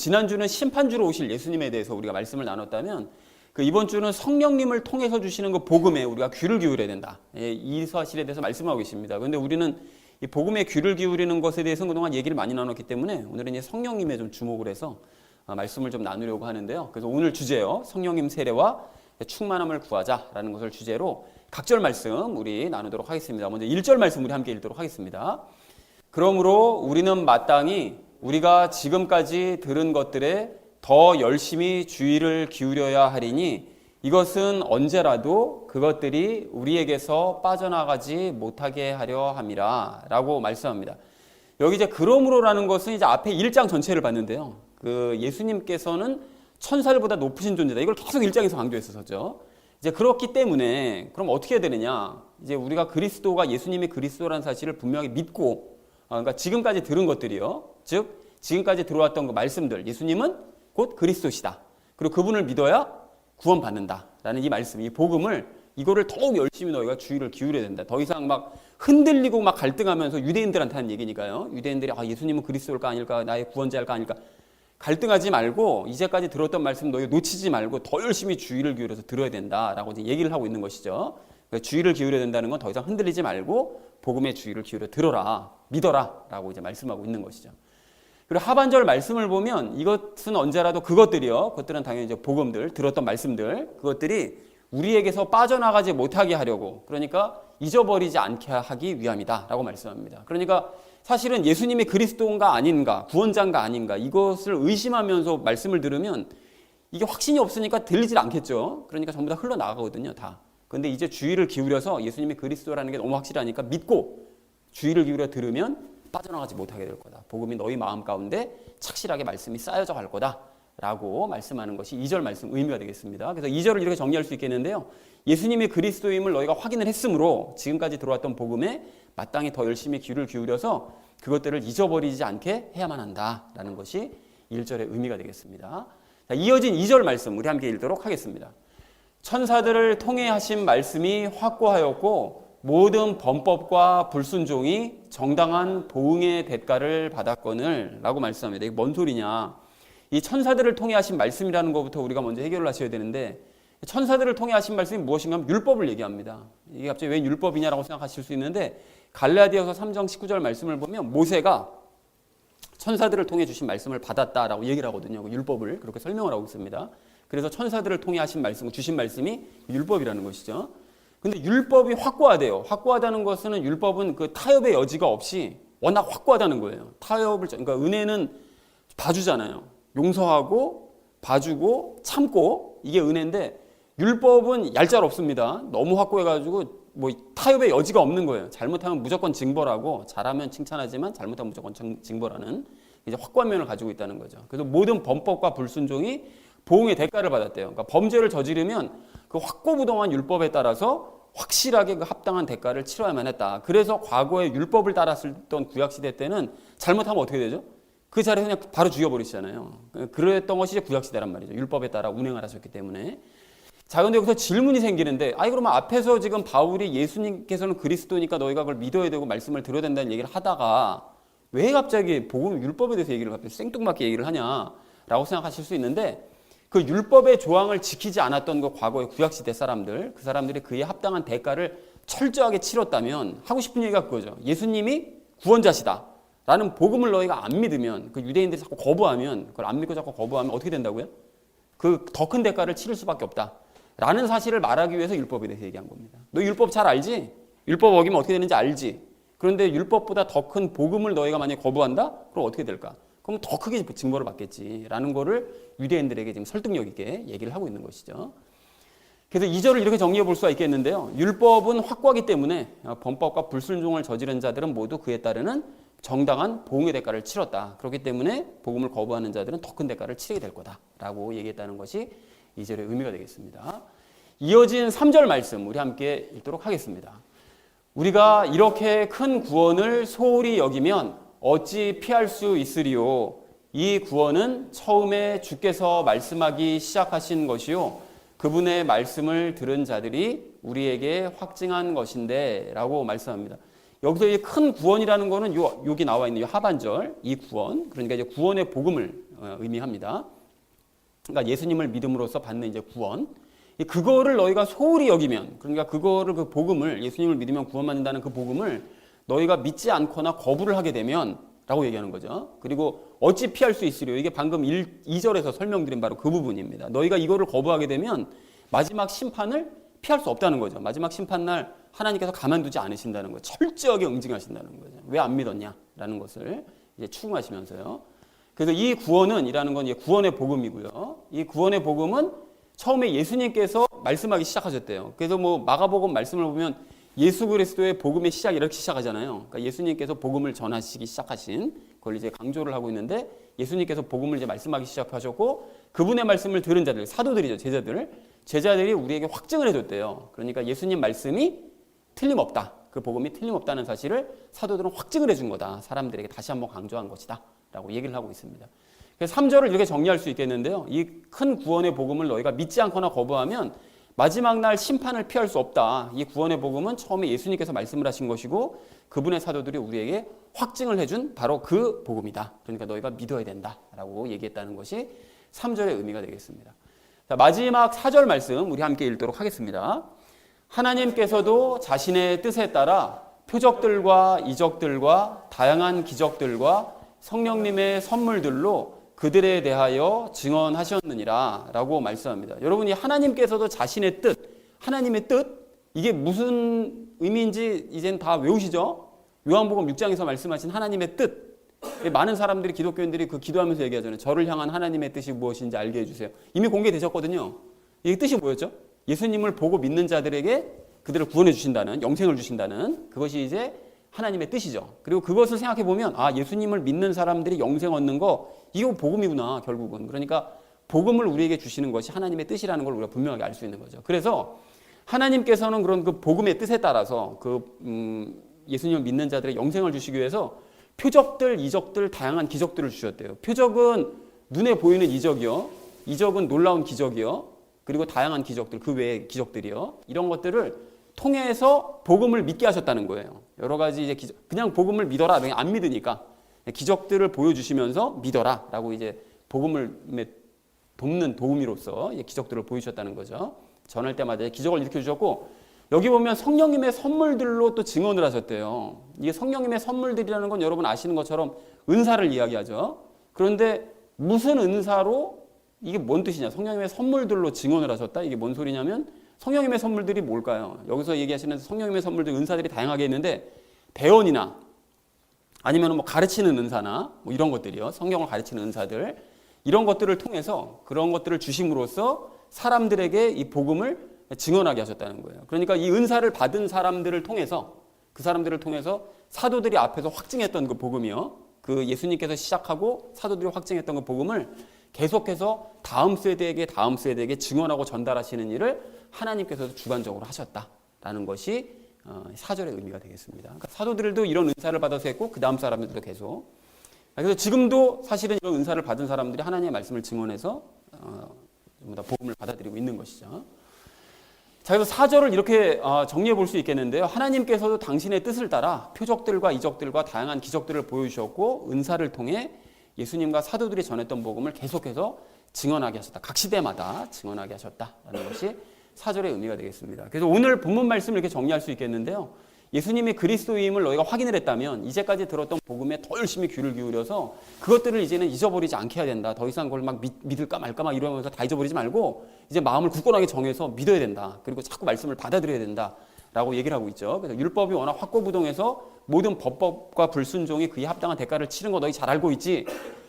지난주는 심판주로 오실 예수님에 대해서 우리가 말씀을 나눴다면 이번 주는 성령님을 통해서 주시는 그 복음에 우리가 귀를 기울여야 된다. 이 사실에 대해서 말씀하고 있습니다. 그런데 우리는 이 복음에 귀를 기울이는 것에 대해서 그동안 얘기를 많이 나눴기 때문에 오늘은 이제 성령님에 좀 주목을 해서 말씀을 좀 나누려고 하는데요. 그래서 오늘 주제요, 성령님 세례와 충만함을 구하자라는 것을 주제로 각절 말씀 우리 나누도록 하겠습니다. 먼저 1절 말씀 우리 함께 읽도록 하겠습니다. 그러므로 우리는 마땅히 우리가 지금까지 들은 것들에 더 열심히 주의를 기울여야 하리니 이것은 언제라도 그것들이 우리에게서 빠져나가지 못하게 하려 함이라 라고 말씀합니다. 여기 이제 그러므로라는 것은 이제 앞에 1장 전체를 봤는데요. 예수님께서는 천사들보다 높으신 존재다. 이걸 계속 1장에서 강조했었죠. 이제 그렇기 때문에 그럼 어떻게 해야 되느냐? 이제 우리가 그리스도가 예수님이 그리스도라는 사실을 분명히 믿고, 그러니까 지금까지 들은 것들이요. 즉 지금까지 들어왔던 그 말씀들, 예수님은 곧 그리스도시다. 그리고 그분을 믿어야 구원받는다라는 이 말씀, 이 복음을 이거를 더욱 열심히 너희가 주의를 기울여야 된다. 더 이상 막 흔들리고 막 갈등하면서 유대인들한테 하는 얘기니까요. 유대인들이 예수님은 그리스도일까 아닐까, 나의 구원자일까 아닐까 갈등하지 말고 이제까지 들었던 말씀 너희 놓치지 말고 더 열심히 주의를 기울여서 들어야 된다라고 이제 얘기를 하고 있는 것이죠. 그러니까 주의를 기울여야 된다는 건 더 이상 흔들리지 말고 복음의 주의를 기울여 들어라, 믿어라라고 이제 말씀하고 있는 것이죠. 그리고 하반절 말씀을 보면 이것은 언제라도 그것들은 당연히 이제 복음들, 들었던 말씀들, 그것들이 우리에게서 빠져나가지 못하게 하려고, 그러니까 잊어버리지 않게 하기 위함이다라고 말씀합니다. 그러니까 사실은 예수님이 그리스도인가 아닌가, 구원자인가 아닌가 이것을 의심하면서 말씀을 들으면 이게 확신이 없으니까 들리질 않겠죠. 그러니까 전부 다 흘러나가거든요, 다. 그런데 이제 주의를 기울여서 예수님이 그리스도라는 게 너무 확실하니까 믿고 주의를 기울여 들으면 빠져나가지 못하게 될 거다. 복음이 너희 마음 가운데 착실하게 말씀이 쌓여져 갈 거다 라고 말씀하는 것이 2절 말씀 의미가 되겠습니다. 그래서 2절을 이렇게 정리할 수 있겠는데요. 예수님이 그리스도임을 너희가 확인을 했으므로 지금까지 들어왔던 복음에 마땅히 더 열심히 귀를 기울여서 그것들을 잊어버리지 않게 해야만 한다라는 것이 1절의 의미가 되겠습니다. 자, 이어진 2절 말씀 우리 함께 읽도록 하겠습니다. 천사들을 통해 하신 말씀이 확고하였고 모든 범법과 불순종이 정당한 보응의 대가를 받았거늘 라고 말씀합니다. 이게 뭔 소리냐? 이 천사들을 통해 하신 말씀이라는 것부터 우리가 먼저 해결을 하셔야 되는데, 천사들을 통해 하신 말씀이 무엇인가 하면 율법을 얘기합니다. 이게 갑자기 왜 율법이냐라고 생각하실 수 있는데, 갈라디아서 3장 19절 말씀을 보면 모세가 천사들을 통해 주신 말씀을 받았다라고 얘기를 하거든요. 율법을 그렇게 설명을 하고 있습니다. 그래서 천사들을 통해 하신 말씀, 주신 말씀이 율법이라는 것이죠. 근데 율법이 확고하대요. 확고하다는 것은 율법은 그 타협의 여지가 없이 워낙 확고하다는 거예요. 그러니까 은혜는 봐주잖아요. 용서하고 봐주고 참고 이게 은혜인데 율법은 얄짤 없습니다. 너무 확고해가지고 타협의 여지가 없는 거예요. 잘못하면 무조건 징벌하고 잘하면 칭찬하지만 잘못하면 무조건 징벌하는 이제 확고한 면을 가지고 있다는 거죠. 그래서 모든 범법과 불순종이 보응의 대가를 받았대요. 그러니까 범죄를 저지르면 그 확고부동한 율법에 따라서 확실하게 그 합당한 대가를 치러야만 했다. 그래서 과거에 율법을 따랐던 구약시대 때는 잘못하면 어떻게 되죠? 그 자리에서 그냥 바로 죽여버리시잖아요. 그랬던 것이 이제 구약시대란 말이죠. 율법에 따라 운행을 하셨기 때문에. 자, 근데 여기서 질문이 생기는데, 그러면 앞에서 지금 바울이 예수님께서는 그리스도니까 너희가 그걸 믿어야 되고 말씀을 들어야 된다는 얘기를 하다가 왜 갑자기 복음 율법에 대해서 얘기를 갑자기 생뚱맞게 얘기를 하냐라고 생각하실 수 있는데, 그 율법의 조항을 지키지 않았던 그 과거의 구약시대 사람들, 그 사람들이 그에 합당한 대가를 철저하게 치렀다면 하고 싶은 얘기가 그거죠. 예수님이 구원자시다 라는 복음을 너희가 안 믿으면, 그 유대인들이 자꾸 거부하면, 그걸 안 믿고 자꾸 거부하면 어떻게 된다고요? 그 더 큰 대가를 치를 수밖에 없다 라는 사실을 말하기 위해서 율법에 대해서 얘기한 겁니다. 너 율법 잘 알지? 율법 어기면 어떻게 되는지 알지? 그런데 율법보다 더 큰 복음을 너희가 만약에 거부한다? 그럼 어떻게 될까? 그럼 더 크게 징벌을 받겠지라는 거를 유대인들에게 지금 설득력 있게 얘기를 하고 있는 것이죠. 그래서 2절을 이렇게 정리해 볼 수가 있겠는데요. 율법은 확고하기 때문에 범법과 불순종을 저지른 자들은 모두 그에 따르는 정당한 보응의 대가를 치렀다. 그렇기 때문에 복음을 거부하는 자들은 더 큰 대가를 치르게 될 거다라고 얘기했다는 것이 2절의 의미가 되겠습니다. 이어진 3절 말씀 우리 함께 읽도록 하겠습니다. 우리가 이렇게 큰 구원을 소홀히 여기면 어찌 피할 수 있으리요? 이 구원은 처음에 주께서 말씀하기 시작하신 것이요 그분의 말씀을 들은 자들이 우리에게 확증한 것인데 라고 말씀합니다. 여기서 이 큰 구원이라는 거는 여기 나와 있는 이 하반절, 이 구원, 그러니까 이제 구원의 복음을 의미합니다. 그러니까 예수님을 믿음으로써 받는 이제 구원. 그거를 너희가 소홀히 여기면, 그러니까 그거를 그 복음을, 예수님을 믿으면 구원받는다는 그 복음을 너희가 믿지 않거나 거부를 하게 되면 라고 얘기하는 거죠. 그리고 어찌 피할 수 있으려, 이게 방금 2절에서 설명드린 바로 그 부분입니다. 너희가 이거를 거부하게 되면 마지막 심판을 피할 수 없다는 거죠. 마지막 심판날 하나님께서 가만두지 않으신다는 거예요. 철저하게 응징하신다는 거죠. 왜 안 믿었냐라는 것을 이제 추궁하시면서요. 그래서 이 구원은 이라는 건 이제 구원의 복음이고요. 이 구원의 복음은 처음에 예수님께서 말씀하기 시작하셨대요. 그래서 뭐 마가복음 말씀을 보면 예수 그리스도의 복음의 시작 이렇게 시작하잖아요. 그러니까 예수님께서 복음을 전하시기 시작하신 그걸 이제 강조를 하고 있는데, 예수님께서 복음을 이제 말씀하기 시작하셨고 그분의 말씀을 들은 자들, 사도들이죠, 제자들이 우리에게 확증을 해줬대요. 그러니까 예수님 말씀이 틀림없다, 그 복음이 틀림없다는 사실을 사도들은 확증을 해준 거다, 사람들에게 다시 한번 강조한 것이다 라고 얘기를 하고 있습니다. 그래서 3절을 이렇게 정리할 수 있겠는데요. 이 큰 구원의 복음을 너희가 믿지 않거나 거부하면 마지막 날 심판을 피할 수 없다. 이 구원의 복음은 처음에 예수님께서 말씀을 하신 것이고 그분의 사도들이 우리에게 확증을 해준 바로 그 복음이다. 그러니까 너희가 믿어야 된다라고 얘기했다는 것이 3절의 의미가 되겠습니다. 자, 마지막 4절 말씀 우리 함께 읽도록 하겠습니다. 하나님께서도 자신의 뜻에 따라 표적들과 이적들과 다양한 기적들과 성령님의 선물들로 그들에 대하여 증언하셨느니라 라고 말씀합니다. 여러분이 하나님께서도 자신의 뜻, 하나님의 뜻, 이게 무슨 의미인지 이젠 다 외우시죠? 요한복음 6장에서 말씀하신 하나님의 뜻. 많은 사람들이, 기독교인들이 그 기도하면서 얘기하잖아요. 저를 향한 하나님의 뜻이 무엇인지 알게 해주세요. 이미 공개되셨거든요. 이 뜻이 뭐였죠? 예수님을 보고 믿는 자들에게 그들을 구원해 주신다는, 영생을 주신다는, 그것이 이제 하나님의 뜻이죠. 그리고 그것을 생각해 보면 예수님을 믿는 사람들이 영생 얻는 거, 이거 복음이구나 결국은. 그러니까 복음을 우리에게 주시는 것이 하나님의 뜻이라는 걸 우리가 분명하게 알 수 있는 거죠. 그래서 하나님께서는 그런 그 복음의 뜻에 따라서 예수님을 믿는 자들의 영생을 주시기 위해서 표적들, 이적들, 다양한 기적들을 주셨대요. 표적은 눈에 보이는 이적이요, 이적은 놀라운 기적이요, 그리고 다양한 기적들, 그 외의 기적들이요, 이런 것들을 통해서 복음을 믿게 하셨다는 거예요. 여러 가지 이제 그냥 복음을 믿어라, 그냥 안 믿으니까 기적들을 보여주시면서 믿어라 라고 이제 복음을 돕는 도우미로서 기적들을 보여주셨다는 거죠. 전할 때마다 기적을 일으켜 주셨고, 여기 보면 성령님의 선물들로 또 증언을 하셨대요. 이게 성령님의 선물들이라는 건 여러분 아시는 것처럼 은사를 이야기하죠. 그런데 무슨 은사로, 이게 뭔 뜻이냐, 성령님의 선물들로 증언을 하셨다, 이게 뭔 소리냐면 성령님의 선물들이 뭘까요? 여기서 얘기하시는 성령님의 선물들, 은사들이 다양하게 있는데 대언이나 아니면 뭐 가르치는 은사나 뭐 이런 것들이요, 성경을 가르치는 은사들, 이런 것들을 통해서, 그런 것들을 주심으로써 사람들에게 이 복음을 증언하게 하셨다는 거예요. 그러니까 이 은사를 받은 사람들을 통해서, 그 사람들을 통해서 사도들이 앞에서 확증했던 그 복음이요, 그 예수님께서 시작하고 사도들이 확증했던 그 복음을 계속해서 다음 세대에게 증언하고 전달하시는 일을 하나님께서도 주관적으로 하셨다라는 것이 4절의 의미가 되겠습니다. 그러니까 사도들도 이런 은사를 받아서 했고 그 다음 사람들도 계속. 그래서 지금도 사실은 이런 은사를 받은 사람들이 하나님의 말씀을 증언해서 전부 다 복음을 받아들이고 있는 것이죠. 자, 그래서 4절을 이렇게 정리해 볼 수 있겠는데요. 하나님께서도 당신의 뜻을 따라 표적들과 이적들과 다양한 기적들을 보여주셨고 은사를 통해 예수님과 사도들이 전했던 복음을 계속해서 증언하게 하셨다. 각 시대마다 증언하게 하셨다라는 것이 4절의 의미가 되겠습니다. 그래서 오늘 본문 말씀을 이렇게 정리할 수 있겠는데요. 예수님이 그리스도임을 너희가 확인을 했다면 이제까지 들었던 복음에 더 열심히 귀를 기울여서 그것들을 이제는 잊어버리지 않게 해야 된다. 더 이상 그걸 막 믿을까 말까 막 이러면서 다 잊어버리지 말고 이제 마음을 굳건하게 정해서 믿어야 된다. 그리고 자꾸 말씀을 받아들여야 된다. 라고 얘기를 하고 있죠. 그래서 율법이 워낙 확고부동해서 모든 법과 불순종이 그에 합당한 대가를 치른 거 너희 잘 알고 있지.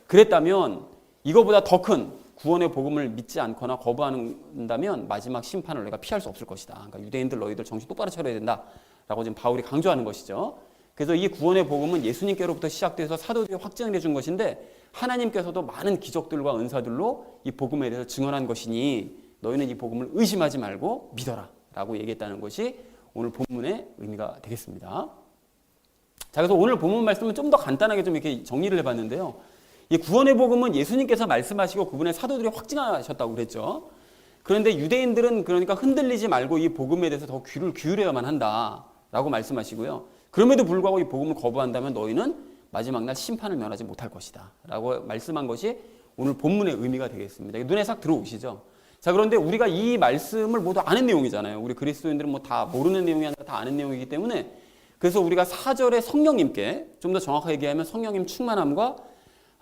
그랬다면 이거보다 더 큰 구원의 복음을 믿지 않거나 거부한다면 마지막 심판을 너희가 피할 수 없을 것이다. 그러니까 유대인들 너희들 정신 똑바로 차려야 된다. 라고 지금 바울이 강조하는 것이죠. 그래서 이 구원의 복음은 예수님께로부터 시작돼서 사도들이 확증을 해준 것인데 하나님께서도 많은 기적들과 은사들로 이 복음에 대해서 증언한 것이니 너희는 이 복음을 의심하지 말고 믿어라. 라고 얘기했다는 것이 오늘 본문의 의미가 되겠습니다. 자, 그래서 오늘 본문 말씀은 좀 더 간단하게 좀 이렇게 정리를 해봤는데요. 이 구원의 복음은 예수님께서 말씀하시고 그분의 사도들이 확증하셨다고 그랬죠. 그런데 유대인들은 그러니까 흔들리지 말고 이 복음에 대해서 더 귀를 기울여야만 한다라고 말씀하시고요. 그럼에도 불구하고 이 복음을 거부한다면 너희는 마지막 날 심판을 면하지 못할 것이다 라고 말씀한 것이 오늘 본문의 의미가 되겠습니다. 눈에 싹 들어오시죠? 자, 그런데 우리가 이 말씀을 모두 아는 내용이잖아요. 우리 그리스도인들은 뭐 다 모르는 내용이 아니라 다 아는 내용이기 때문에, 그래서 우리가 4절에 성령님께, 좀 더 정확하게 얘기하면 성령님 충만함과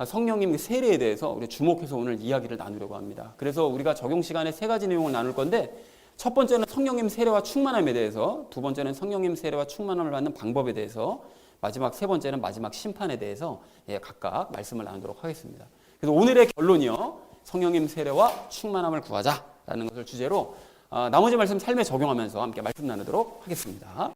성령님 세례에 대해서 우리 주목해서 오늘 이야기를 나누려고 합니다. 그래서 우리가 적용 시간에 3가지 내용을 나눌 건데, 첫 번째는 성령님 세례와 충만함에 대해서, 두 번째는 성령님 세례와 충만함을 받는 방법에 대해서, 마지막 세 번째는 마지막 심판에 대해서 각각 말씀을 나누도록 하겠습니다. 그래서 오늘의 결론이요, 성령님 세례와 충만함을 구하자라는 것을 주제로 나머지 말씀 삶에 적용하면서 함께 말씀 나누도록 하겠습니다.